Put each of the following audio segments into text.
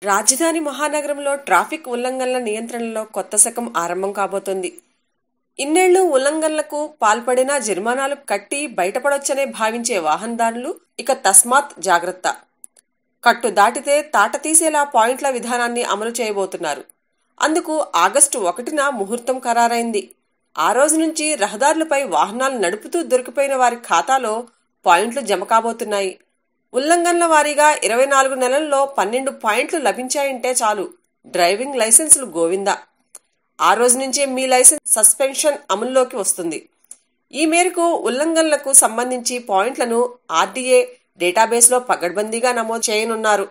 రాజధాని మహానగరంలో ట్రాఫిక్ ఉల్లంఘనల నియంత్రణలో కొత్త శకం ఆరంభం కాబోతోంది. ఇన్నేళ్లు ఉల్లంఘనలకు పాల్పడినా జరిమానాలు కట్టి బయటపడొచ్చనే భావించే వాహనదారులు ఇక తస్మాత్ జాగ్రత్త. కట్టు దాటితే తాట తీసేలా పాయింట్ల విధానాన్ని అమలు చేయబోతున్నారు. అందుకు ఆగస్టు 1న ముహూర్తం ఖరారైంది. ఆ రోజు నుంచి రహదారులపై వాహనాలు నడుపుతూ దొరికిపోయిన వారి ఖాతాలో పాయింట్లు జమ కాబోతున్నాయి. ఉల్లంఘనల వారీగా 24 నెలల్లో 12 పాయింట్లు లభించాయంటే చాలు, డ్రైవింగ్ లైసెన్సులు గోవిందా. ఆ రోజు నుంచే మీ లైసెన్స్ సస్పెన్షన్ అమల్లోకి వస్తుంది. ఈ మేరకు ఉల్లంఘనలకు సంబంధించి పాయింట్లను ఆర్డీఏ డేటాబేస్లో పకడ్బందీగా నమోదు చేయనున్నారు.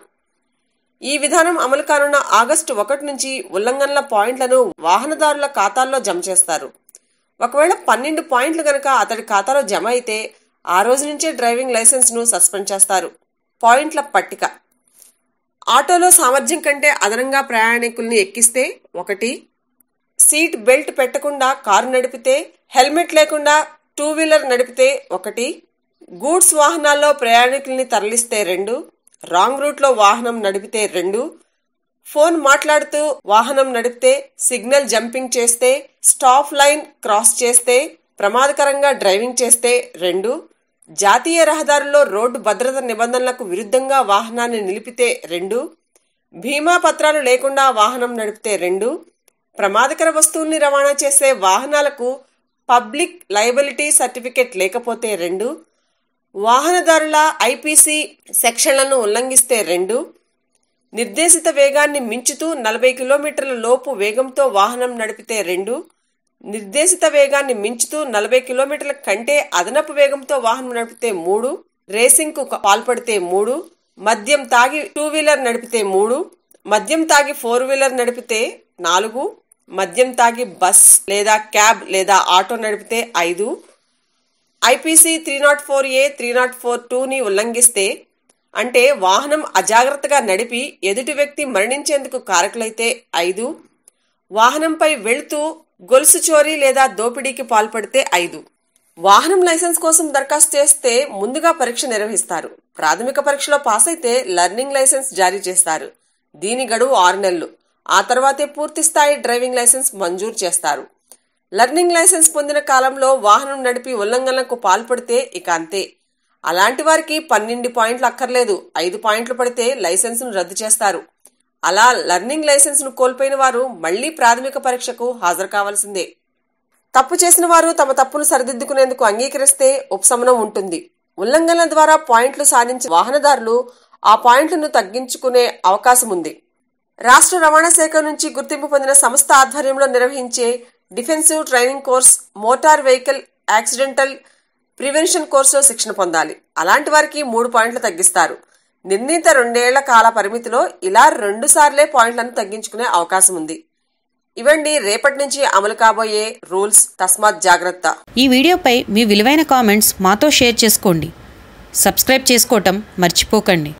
ఈ విధానం అమలు కానున్న ఆగస్టు 1 నుంచి ఉల్లంఘనల పాయింట్లను వాహనదారుల ఖాతాల్లో జమ చేస్తారు. ఒకవేళ 12 పాయింట్లు గనక అతడి ఖాతాలో జమ అయితే ఆ రోజు నుంచే డ్రైవింగ్ లైసెన్స్ ను సస్పెండ్ చేస్తారు. పాయింట్ల పట్టిక: ఆటోలో సామర్థ్యం కంటే అదనంగా ప్రయాణికుల్ని ఎక్కిస్తే 1, సీట్ బెల్ట్ పెట్టకుండా కారు నడిపితే, హెల్మెట్ లేకుండా 2 వీలర్ నడిపితే 1, గూడ్స్ వాహనాల్లో ప్రయాణికుల్ని తరలిస్తే 2, రాంగ్ రూట్లో వాహనం నడిపితే 2, ఫోన్ మాట్లాడుతూ వాహనం నడిపితే, సిగ్నల్ జంపింగ్ చేస్తే, స్టాప్ లైన్ క్రాస్ చేస్తే, ప్రమాదకరంగా డ్రైవింగ్ చేస్తే 2, జాతీయ రహదారుల్లో రోడ్డు భద్రత నిబంధనలకు విరుద్ధంగా వాహనాన్ని నిలిపితే 2, బీమా పత్రాలు లేకుండా వాహనం నడిపితే 2, ప్రమాదకర వస్తువుల్ని రవాణా చేసే వాహనాలకు పబ్లిక్ లయబిలిటీ సర్టిఫికెట్ లేకపోతే 2, వాహనదారుల ఐపీసీ సెక్షన్లను ఉల్లంఘిస్తే 2, నిర్దేశిత వేగాన్ని మించుతూ 40 కిలోమీటర్ల లోపు వేగంతో వాహనం నడిపితే 2, నిర్దేశిత వేగాన్ని మించుతూ 40 కిలోమీటర్ల కంటే అదనపు వేగంతో వాహనం నడిపితే 3, రేసింగ్ కు పాల్పడితే 3, మద్యం తాగి 2 వీలర్ నడిపితే 3, మద్యం తాగి 4 వీలర్ నడిపితే 4, మద్యం తాగి బస్ లేదా క్యాబ్ లేదా ఆటో నడిపితే 5, ఐపీసీ 304A 304(2)ని ఉల్లంఘిస్తే, అంటే వాహనం అజాగ్రత్తగా నడిపి ఎదుటి వ్యక్తి మరణించేందుకు కారకులైతే 5, వాహనంపై వెళుతూ గొలుసు చోరీ లేదా దోపిడీకి పాల్పడితే 5. వాహనం లైసెన్స్ కోసం దరఖాస్తు చేస్తే ముందుగా పరీక్ష నిర్వహిస్తారు. ప్రాథమిక పరీక్షలో పాస్ అయితే లర్నింగ్ లైసెన్స్ జారీ చేస్తారు. దీని గడువు 6 నెలలు. ఆ తర్వాతే పూర్తి స్థాయి డ్రైవింగ్ లైసెన్స్ మంజూరు చేస్తారు. లర్నింగ్ లైసెన్స్ పొందిన కాలంలో వాహనం నడిపి ఉల్లంఘనలకు పాల్పడితే ఇక అంతే. అలాంటి వారికి 12 పాయింట్లు అక్కర్లేదు, 5 పాయింట్లు పడితే లైసెన్సును రద్దు చేస్తారు. అలా లర్నింగ్ లైసెన్స్ ను కోల్పోయిన వారు మళ్లీ ప్రాథమిక పరీక్షకు హాజరు కావాల్సిందే. తప్పు చేసిన వారు తమ తప్పును సరిదిద్దుకునేందుకు అంగీకరిస్తే ఉపశమనం ఉంటుంది. ఉల్లంఘనల ద్వారా పాయింట్లు సాధించిన వాహనదారులు ఆ పాయింట్లను తగ్గించుకునే అవకాశం ఉంది. రాష్ట్ర రవాణా శాఖ నుంచి గుర్తింపు పొందిన సంస్థ ఆధ్వర్యంలో నిర్వహించే defensive training course, motor vehicle accidental prevention కోర్సులో శిక్షణ పొందాలి. అలాంటి వారికి 3 పాయింట్లు తగ్గిస్తారు. నిర్ణీత 2 ఏళ్ల కాల పరిమితిలో ఇలా 2 సార్లే పాయింట్లను తగ్గించుకునే అవకాశం ఉంది. ఇవండి రేపటి నుంచి అమలు కాబోయే రూల్స్. తస్మాత్ జాగ్రత్త. ఈ వీడియోపై మీ విలువైన కామెంట్స్ మాతో షేర్ చేసుకోండి. సబ్స్క్రైబ్ చేసుకోవటం మర్చిపోకండి.